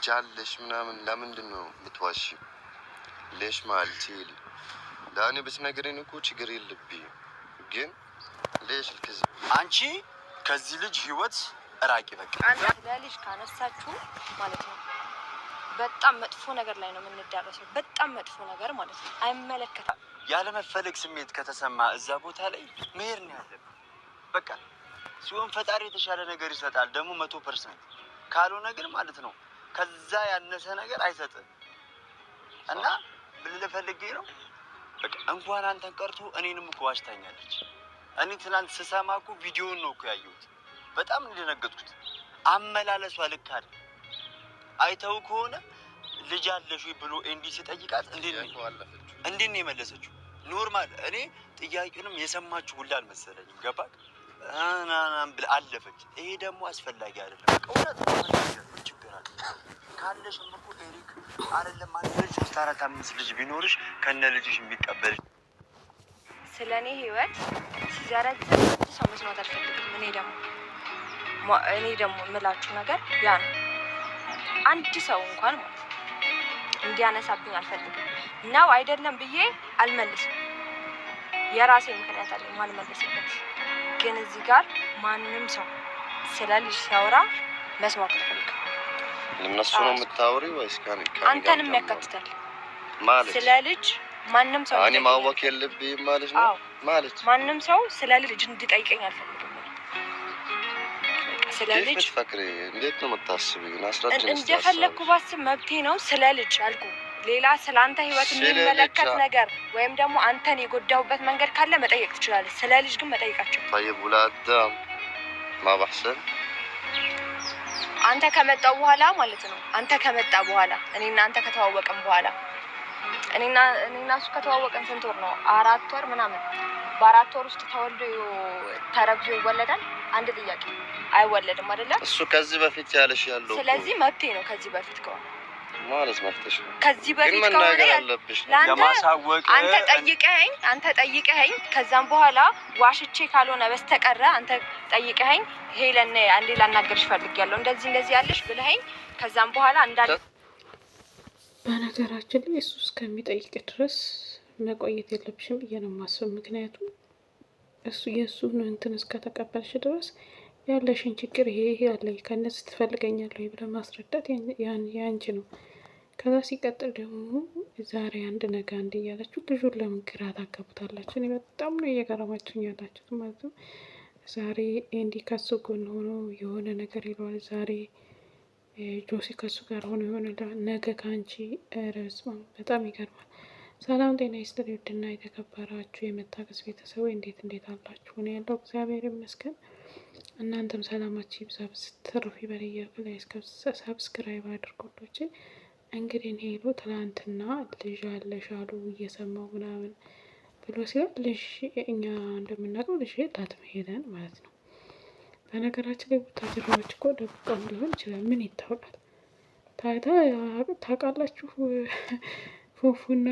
ልጅ አለሽ ምናምን ለምንድን ነው የምትዋሺው? ليش ما قلتيلي؟ لاني بتنقرين እኮ ችግር የለብኝም ግን ليش الكذب؟ አንቺ ከዚህ ልጅ ህይወት ራቂ በቃ። አንተ ለልጅ ካነሳችሁ ማለት ነው በጣም መጥፎ ነገር ላይ ነው የምንዳረሰው። በጣም መጥፎ ነገር ማለት ነው። አይመለከትም። ያለ መፈለግ ስሜት ከተሰማ እዛ ቦታ ላይ መሄድ ነው ያለብን። በቃ ሲሆን ፈጣሪ የተሻለ ነገር ይሰጣል ደግሞ 100% ካልሆነ ግን ማለት ነው ከዛ ያነሰ ነገር አይሰጥም። እና ምን ልፈልግ ነው በቃ እንኳን አንተን ቀርቶ እኔንም እኮ ዋሽታኛለች። እኔ ትናንት ስሰማ እኮ ቪዲዮውን ነው እኮ ያየሁት። በጣም እንደነገጥኩት አመላለሷ ልክ አይደል። አይተው ከሆነ ልጅ አለሽ ብሎ እንዲ ሲጠይቃት እንዴት ነው የመለሰችው? ኖርማል እኔ ጥያቄውንም የሰማችሁ ሁላ አልመሰለኝም። ገባክ? አናናም ብላ አለፈች። ይሄ ደግሞ አስፈላጊ አይደለም። እውነት ነው ችግር አለ ካለሽ እኮ ኤሪክ አይደለም አንድ ልጅ 4 5 ልጅ ቢኖርሽ ከነ ልጅሽ የሚቀበል ስለኔ ህይወት ሲዘረዝር ሰው መስማት አልፈልግም። እኔ ደግሞ የምላችሁ ነገር ያ ነው። አንድ ሰው እንኳን ማለት እንዲያነሳብኝ አልፈልግም። ነው አይደለም ብዬ አልመልስም። የራሴ ምክንያት አለኝ ማልመልስበት። ግን እዚህ ጋር ማንንም ሰው ስለ ልጅ ሲያወራ መስማት አልፈልግም። ለነሱ ነው የምታወሪው ወይስ አንተንም ያካትታል? ማለት ስለ ልጅ ማንንም ሰው እኔ ማወቅ የለብኝም ማለት ነው። ማለት ማንንም ሰው ስለ ልጅ እንዲጠይቀኝ አልፈልግም። ስለ ልጅ ፈክሬ እንዴት ነው የምታስቢው? አስረዳኝ። እንደፈለኩ ባስብ መብቴ ነው። ስለ ልጅ አልኩ። ሌላ ስላንተ ህይወት የሚመለከት ነገር ወይም ደግሞ አንተን የጎዳሁበት መንገድ ካለ መጠየቅ ትችላለህ። ስለ ልጅ ግን መጠየቃቸው طيب ولاد ما بحسن አንተ ከመጣው በኋላ ማለት ነው። አንተ ከመጣ በኋላ እኔና አንተ ከተዋወቀን በኋላ እኔና እሱ ከተዋወቀን ስንት ወር ነው? 4 ወር ምናምን። በ4 ወር ውስጥ ተወልዶ ተረግዞ ይወለዳል? አንድ ጥያቄ አይወለድም አይደለ? እሱ ከዚህ በፊት ያለሽ ያለው ስለዚህ መብቴ ነው። ከዚህ በፊት ከሆነ ማለት መፍተሽ ነው። ከዚህ በፊት ከሆነ ያለብሽ ለማሳወቅ አንተ ጠይቀኸኝ ከዛም በኋላ ዋሽቼ ካልሆነ በስተቀር አንተ ጠይቀኸኝ ሄለን አንዴ ላናገርሽ ፈልጊያለሁ እንደዚህ ያለሽ ብለኸኝ ከዛም በኋላ እንዳለ በነገራችን ላይ እሱ እስከሚጠይቅ ድረስ መቆየት የለብሽም ብዬ ነው የማስበው። ምክንያቱም እሱ የእሱን እንትን እስከተቀበልሽ ድረስ ያለሽን ችግር ይሄ ያለኝ ከነዚህ ትፈልገኛለህ ብለህ ማስረዳት ያንቺ ነው። ከዛ ሲቀጥል ደግሞ ዛሬ አንድ ነገ አንድ እያላችሁ ልጁን ለምን ግራ ታጋቡታላችሁ? እኔ በጣም ነው እየገረማችሁኝ ያላችሁት ማለት ነው። ዛሬ ኤንዲ ከሱ ጎን ሆኖ የሆነ ነገር ይለዋል። ዛሬ ጆሲ ከሱ ጋር ሆኖ የሆነ ነገ ከአንቺ ረስማ በጣም ይገርማል። ሰላም ጤና ይስጥልኝ ውድና የተከበራችሁ የመታገስ ቤተሰብ እንዴት አላችሁ? እኔ ያለው እግዚአብሔር ይመስገን። እናንተም ሰላማችሁ ይብዛ ስትርፍ ይበልያችሁ። ላይ ሰብስክራይብ አድርጉልኝ። እንግዲህ ሄሎ ትላንትና ልጅ አለሽ አሉ እየሰማው ምናምን ብሎ ሲል ልጅ እኛ እንደምናውቀው ልጅ የላትም ሄለን ማለት ነው። በነገራችን ላይ ወታደሮች እኮ ደብቀው ሊሆን ይችላል። ምን ይታወቃል? ታውቃላችሁ ፉፉና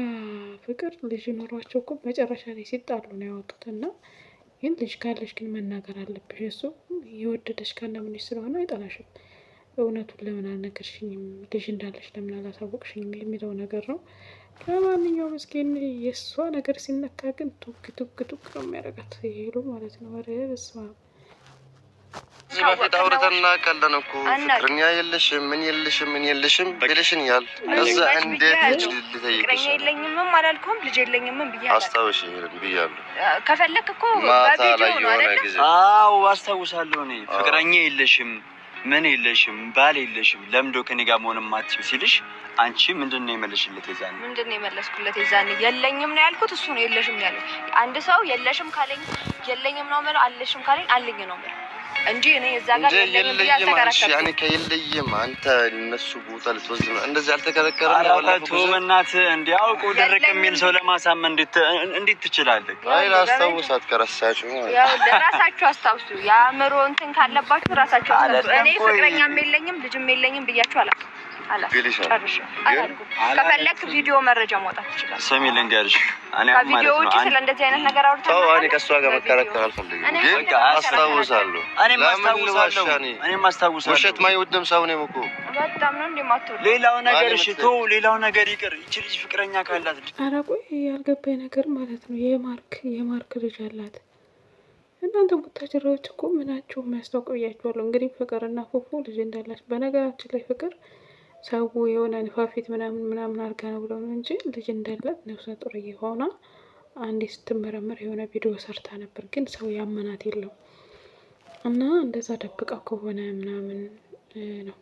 ፍቅር ልጅ ኖሯቸው እኮ መጨረሻ ላይ ሲጣሉ ነው ያወጡት። እና ግን ልጅ ካለሽ ግን መናገር አለብሽ። እሱ የወደደሽ ካናምንሽ ስለሆነ አይጠላሽም። እውነቱን ለምን አልነገርሽኝም? ልጅ እንዳለሽ ለምን አላሳወቅሽኝም? የሚለው ነገር ነው። ለማንኛውም እስኪን የእሷ ነገር ሲነካ ግን ቱክ ነው የሚያደርጋት ይሄሉ ማለት ነው። ወደ በስማ እዚህ በፊት አውርተን እናውቃለን እኮ ፍቅረኛ የለሽም ምን የለሽም ብለሽኝ ያል እዛ እንዴት ልጅ ልትጠይቅሽ? ፍቅረኛ የለኝም አላልኩም፣ ልጅ የለኝም ብያለሁ። አስታውሽ ብያለሁ። ከፈለክ እኮ በቪዲዮ ነው አይደል? አዎ አስታውሳለሁ። እኔ ፍቅረኛ የለሽም ምን የለሽም ባል የለሽም ለምዶ ከኔ ጋር መሆን ማትችል ሲልሽ አንቺ ምንድነው የመለሽለት? የዛኔ ምንድነው የመለስኩለት? የዛኔ የለኝም ነው ያልኩት፣ እሱ ነው የለሽም ያለው። አንድ ሰው የለሽም ካለኝ የለኝም ነው ማለት አለሽም ካለኝ አለኝ ነው ማለት እንጂ እኔ እዛ ጋር የለኝም ያልተከራከረ ያኔ ከየለኝም አንተ እነሱ ቦታ ልትወስድ ነው እንደዚህ አልተከራከረም። አራቱ በእናት እንዲያውቁ ደረቅ የሚል ሰው ለማሳመን እንዴት ትችላለህ? አይ አስታውሳት ከረሳችሁ ያው ለራሳችሁ አስታውሱ። ያምሮ እንትን ካለባችሁ ራሳችሁ አስታውሱ። እኔ ፍቅረኛም የለኝም ልጅም የለኝም ብያችሁ አላውቅም። ከፈለክ ቪዲዮ መረጃ ማውጣት ትችላለህ። ስሚ ልንገርሽ፣ እኔ ቪዲዮ ውጪ ስለ እንደዚህ አይነት ነገር አውርተን እኔ ከእሷ ጋር መከራከር አልፈልግም፣ ግን አስታውሳለሁ። እኔም አስታውሳለሁ። ውሸት ማይወድም ሰው ነው እኮ በጣም ነው እንደማትወድ። ሌላው ነገር እሺ ተው፣ ሌላው ነገር ይቅር። እቺ ልጅ ፍቅረኛ ካላት ኧረ ቆይ ያልገባኝ ነገር ማለት ነው የማርክ ልጅ አላት። እናንተ ቡታጅራዎች እኮ ምናቸው የሚያስታውቅ ብያችኋለሁ። እንግዲህ ፍቅርና ፉፉ ልጅ እንዳላችሁ። በነገራችን ላይ ፍቅር ሰው የሆነ ንፋፊት ምናምን አድርጋ ነው ብለው ነው እንጂ ልጅ እንዳላት ነፍሰ ጡር ሆና አንዴ ስትመረመር የሆነ ቪዲዮ ሰርታ ነበር፣ ግን ሰው ያመናት የለም። እና እንደዛ ደብቃው ከሆነ ምናምን ነው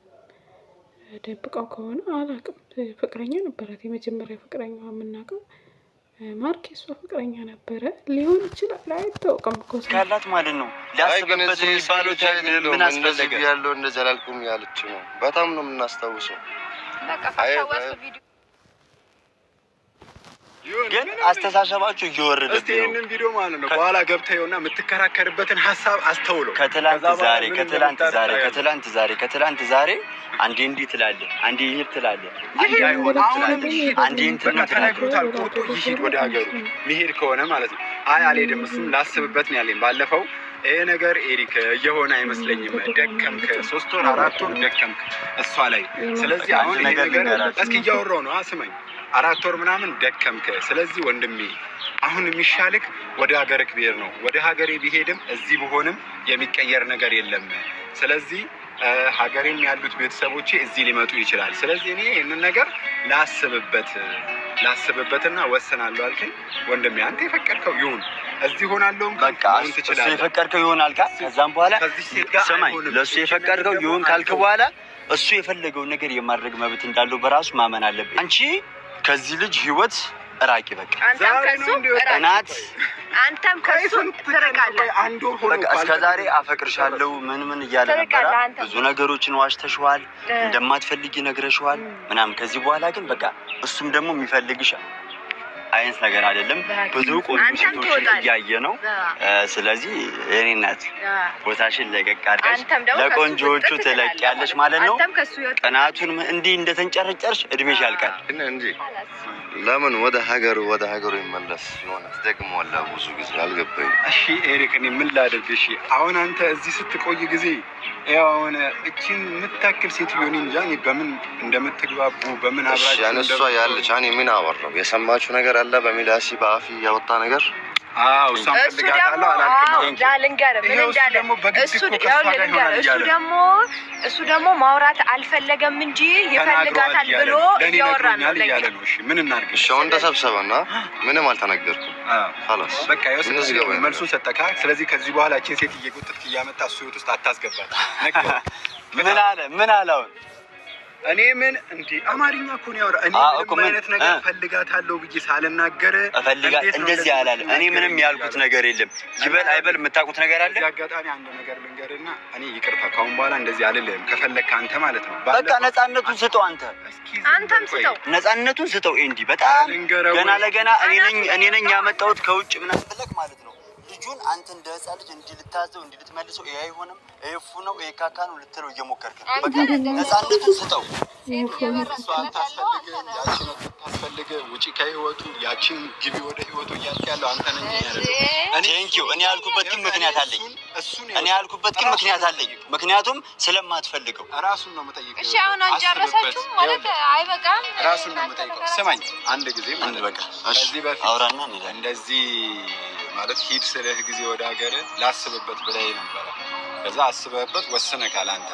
ደብቃው ከሆነ አላውቅም። ፍቅረኛ ነበራት፣ የመጀመሪያ ፍቅረኛዋ የምናውቀው ማርክ የሷ ፍቅረኛ ነበረ ሊሆን ይችላል፣ አይታወቅም እኮ ካላት ማለት ነው። ሊያስብበት የሚባለው ምን አስፈለገ ያለው እንደዛ አላልኩም ያለች ነው። በጣም ነው የምናስታውሰው። በቃ ፈታዋስ ቪዲዮ ግን አስተሳሰባችሁ እየወረደ እስቲ ይሄንን ቪዲዮ ማለት ነው በኋላ ገብተውና የምትከራከርበትን ሐሳብ አስተውለው። ከትላንት ዛሬ አንዴ እንዲህ ትላለህ፣ አንዴ ይሄድ ትላለህ፣ አንዴ እንትን ተናግሮታል። ቁጡ ይሄድ ወደ ሀገሩ መሄድ ከሆነ ማለት ነው። አይ አልሄድም፣ እሱም ላስብበት ነው ያለኝ። ባለፈው ይሄ ነገር ኤሪክ እየሆነ አይመስለኝም፣ ደከምክ፣ 3 ወር 4 ወር ደከምክ እሷ ላይ። ስለዚህ አሁን ይሄ ነገር እስኪ እያወራሁ ነው፣ አስመኝ 4 ወር ምናምን ደከምክ። ስለዚህ ወንድሜ አሁን የሚሻልክ ወደ ሀገርክ ብሄድ ነው። ወደ ሀገሬ ቢሄድም እዚህ ብሆንም የሚቀየር ነገር የለም። ስለዚህ ሀገሬም ያሉት ቤተሰቦቼ እዚህ ሊመጡ ይችላል። ስለዚህ እኔ ይህንን ነገር ላስብበትና ወስናለሁ አልከኝ። ወንድሜ አንተ የፈቀድከው ይሁን፣ እዚህ ሆናለሁም በቃ እሱ የፈቀድከው ይሁን አልካ። ከዛም በኋላ ሰማኝ፣ ለእሱ የፈቀድከው ይሁን ካልክ በኋላ እሱ የፈለገው ነገር የማድረግ መብት እንዳለው በራሱ ማመን አለብን። አንቺ ከዚህ ልጅ ህይወት ራቂ። በቃ አንተም ከሱ ትርቃለህ። በቃ እስከዛሬ አፈቅርሻለሁ ምን እያለ ነበር። ብዙ ነገሮችን ዋሽተሽዋል፣ እንደማትፈልጊ ነግረሽዋል ምናምን። ከዚህ በኋላ ግን በቃ እሱም ደግሞ የሚፈልግሽ አይነት ነገር አይደለም። ብዙ ቆንጆ ሴቶችን እያየ ነው። ስለዚህ የኔ እናት ቦታሽን ለቀቅ አድርገሽ ለቆንጆዎቹ ትለቂያለሽ ማለት ነው። ቅናቱን እንዲህ እንደተንጨረጨርሽ እድሜሽ ያልቃል። እንዴ ለምን ወደ ሀገሩ ይመለስ ይሆነ ደግሞ ወላ ብዙ ጊዜ አልገባኝ። እሺ ኤሪክ እኔ ምን ላድርግ? እሺ አሁን አንተ እዚህ ስትቆይ ጊዜ ያው አሁን እቺን የምታክል ሴትዮ እኔ እንጃ በምን እንደምትግባቡ በምን አብራችሁ ያነሷ ያለች እኔ ምን አወራው? የሰማችሁ ነገር አለ በሚላሲ በአፊ ያወጣ ነገር? አው ሳምፈልጋታለሁ አላልኩም። ዳልንገር ምን እንዳለ እሱ ደግሞ ማውራት አልፈለገም እንጂ ይፈልጋታል ብሎ እያወራ ነው ያለ ነው። እሺ ምን እናድርግ? ሻውን ተሰብሰበና ምንም አልተነገርኩም። خلاص በቃ ስለዚህ መልሱን ሰጠካ። ስለዚህ ከዚህ በኋላ እቺን ሴት እየጎተትክ እያመጣ እሱ ህይወት ውስጥ አታስገባት። ምን አለው? እኔ ምን እንዴ አማርኛ እኮ ነው ያወራ። እኔ ምን አይነት ነገር ፈልጋታለሁ ብዬ ሳልናገር እንደዚህ አላለ። እኔ ምንም ያልኩት ነገር የለም። ይበል አይበል የምታውቁት ነገር አለ። ያጋጣሚ አንድ ነገር ልንገርና እኔ ይቅርታ ካሁን በኋላ እንደዚህ አልልህም። ከፈለክ አንተ ማለት ነው በቃ ነፃነቱን ስጠው። አንተም ስጠው፣ ነፃነቱን ስጠው። እንዴ በጣም ገና ለገና እኔ ነኝ ያመጣሁት ከውጭ ምን አስፈልግ ማለት ነው። ልጁን አንተ እንደ ህፃን ልጅ እንዲህ ልታዘው እንዲህ ልትመልሰው ይሄ አይሆንም፣ ይሄ ፉ ነው፣ ይሄ ካካ ነው ልትለው እየሞከርክ ነው። በቃ ነፃነቱን ስጠው። ታስፈልግ ውጪ ከህይወቱ ያቺን ግቢ ወደ ህይወቱ እያልክ ያለው አንተ ነኝ ያለው። እኔ ያልኩበት ግን ምክንያት አለኝ። ምክንያቱም ስለማትፈልገው ራሱን ነው የምጠይቀው። እሺ አሁን አንጨረሳችሁ ማለት አይበቃም? ራሱን ነው የምጠይቀው። ስማኝ አንድ ጊዜ ማለት በቃ ከዚህ በፊት አውራና እንደዚህ ማለት ሂድ ስለህ ጊዜ ወደ ሀገር ላስብበት ብለህ ነበር። ከዛ አስበህበት ወስነካል። አንተ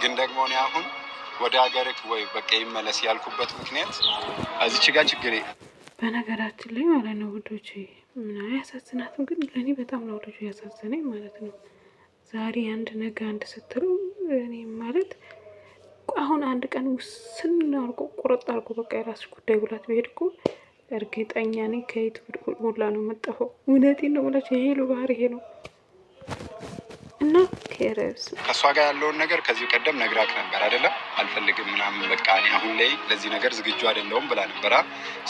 ግን ደግሞ እኔ አሁን ወደ ሀገርክ ወይ በቃ ይመለስ ያልኩበት ምክንያት እዚች ጋር ችግሬ በነገራችን ላይ ማለት ነው ውዶቼ፣ ምን ያሳዝናትም ግን ለእኔ በጣም ነው ልጁ ያሳዝነኝ ማለት ነው። ዛሬ አንድ ነገ አንድ ስትሉ እኔ ማለት አሁን አንድ ቀን ውስን አድርጎ ቁርጥ አድርጎ በቃ የራስሽ ጉዳይ ብላት ብሄድ እኮ እርግጠኛ ነኝ ከየት ሁላ ነው መጣፈው። እውነቴን ነው ብላችሁ የሄሉ ባህር ይሄ ነው እና ከረብስ ከሷ ጋር ያለውን ነገር ከዚህ ቀደም ነግራክ ነበር አይደለም? አልፈልግም ምናምን በቃ እኔ አሁን ላይ ለዚህ ነገር ዝግጁ አይደለሁም ብላ ነበራ።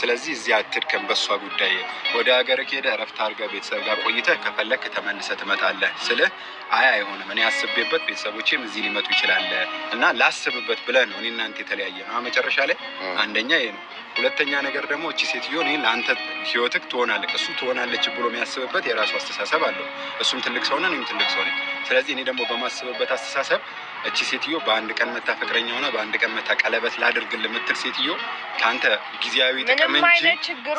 ስለዚህ እዚህ አትድከም በሷ ጉዳይ ወደ ሀገር ሄደህ እረፍት አድርገህ ቤተሰብ ጋር ቆይተህ ከፈለክ ተመልሰህ ትመጣለህ ስልህ አይ አይሆንም እኔ አስቤበት ቤተሰቦቼም እዚህ ሊመጡ ይችላል እና ላስብበት ብለህ ነው እኔ እናንተ የተለያየ ነው መጨረሻ ላይ አንደኛ ይሄ ነው። ሁለተኛ ነገር ደግሞ እቺ ሴትዮ እኔ ለአንተ ህይወትክ ትሆናለች እሱ ትሆናለች ብሎ የሚያስብበት የራሱ አስተሳሰብ አለው። እሱም ትልቅ ሰው ነን እኔም ትልቅ ሰው ነኝ። ስለዚህ እኔ ደግሞ በማስብበት አስተሳሰብ እቺ ሴትዮ በአንድ ቀን መታ ፍቅረኛ ሆነ በአንድ ቀን መታ ቀለበት ላድርግልህ የምትል ሴትዮ ከአንተ ጊዜያዊ ጥቅም እንጂ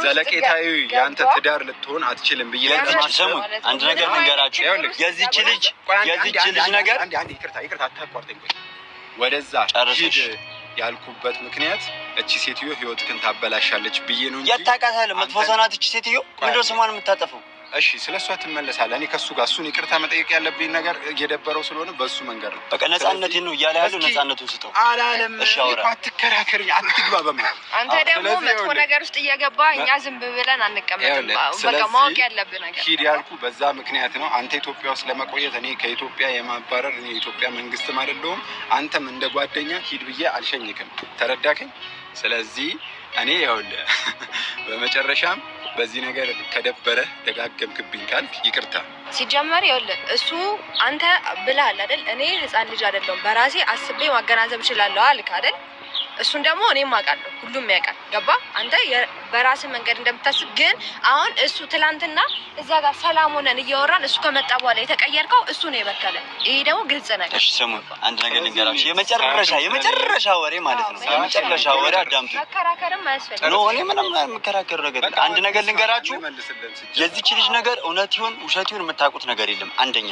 ዘለቄታዊ የአንተ ትዳር ልትሆን አትችልም ብዬ ለማሰሙ አንድ ነገር ልንገራችሁ። የዚህች ልጅ ነገር አንድ ይቅርታ አታቋርጠኝ። ወደዛ ሂድ ያልኩበት ምክንያት እቺ ሴትዮ ህይወትክን ታበላሻለች ብዬ ነው እንጂ ያታቃታለ መጥፎ ሰው ናት እቺ ሴትዮ። ምንድነው ስሟን የምታጠፈው? እሺ ስለሷ ትመለሳለህ። እኔ ከሱ ጋር እሱን ይቅርታ መጠየቅ ያለብኝ ነገር እየደበረው ስለሆነ በሱ መንገድ ነው። በቃ ነፃነቴን ነው እያለ ያለው ነፃነቱን ስጠው። አላለም አትከራከርኝ አትግባ በማለት አንተ ደግሞ መጥፎ ነገር ውስጥ እየገባ እኛ ዝም ብለን አንቀመጥም። በቃ ማወቅ ያለብህ ነገር ሂድ ያልኩ በዛ ምክንያት ነው። አንተ ኢትዮጵያ ውስጥ ለመቆየት እኔ ከኢትዮጵያ የማባረር እኔ የኢትዮጵያ መንግስትም አይደለሁም። አንተም እንደ ጓደኛ ሂድ ብዬ አልሸኝክም። ተረዳከኝ? ስለዚህ እኔ ይኸውልህ በመጨረሻም በዚህ ነገር ከደበረ ደጋገምክብኝ ካልክ ይቅርታ። ሲጀመር ይኸውልህ እሱ አንተ ብለሃል አይደል እኔ ህፃን ልጅ አይደለሁም በራሴ አስቤ ማገናዘብ እችላለሁ አልክ አይደል? እሱን ደግሞ እኔም አውቃለሁ ሁሉም ያውቃል። ገባ? አንተ በራስህ መንገድ እንደምታስብ ግን አሁን እሱ ትላንትና እዛ ጋር ሰላም ሆነን እያወራን እሱ ከመጣ በኋላ የተቀየርከው እሱ ነው የበከለ። ይሄ ደግሞ ግልጽ ነገር። እሺ ስሙ አንድ ነገር ልንገራችሁ። የመጨረሻ ወሬ ማለት ነው። የመጨረሻ ወሬ አዳምጡ። መከራከርም አያስፈልግም። ኖ እኔ ምንም የምከራከር ነገር አንድ ነገር ልንገራችሁ። የዚህች ልጅ ነገር እውነት ይሁን ውሸት ይሁን የምታውቁት ነገር የለም አንደኛ።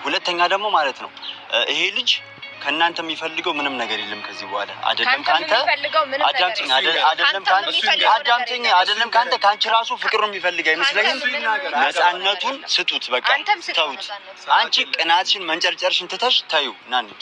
ሁለተኛ ደግሞ ማለት ነው ይሄ ልጅ ከእናንተ የሚፈልገው ምንም ነገር የለም ከዚህ በኋላ አይደለም ካንተ አይደለም ካንቺ ራሱ ፍቅር ነው የሚፈልገው አይመስለኝም። ነፃነቱን ስጡት በቃ ተውት። አንቺ ቅናትሽን መንጨርጨርሽን ትተሽ ታዩ ናንቺ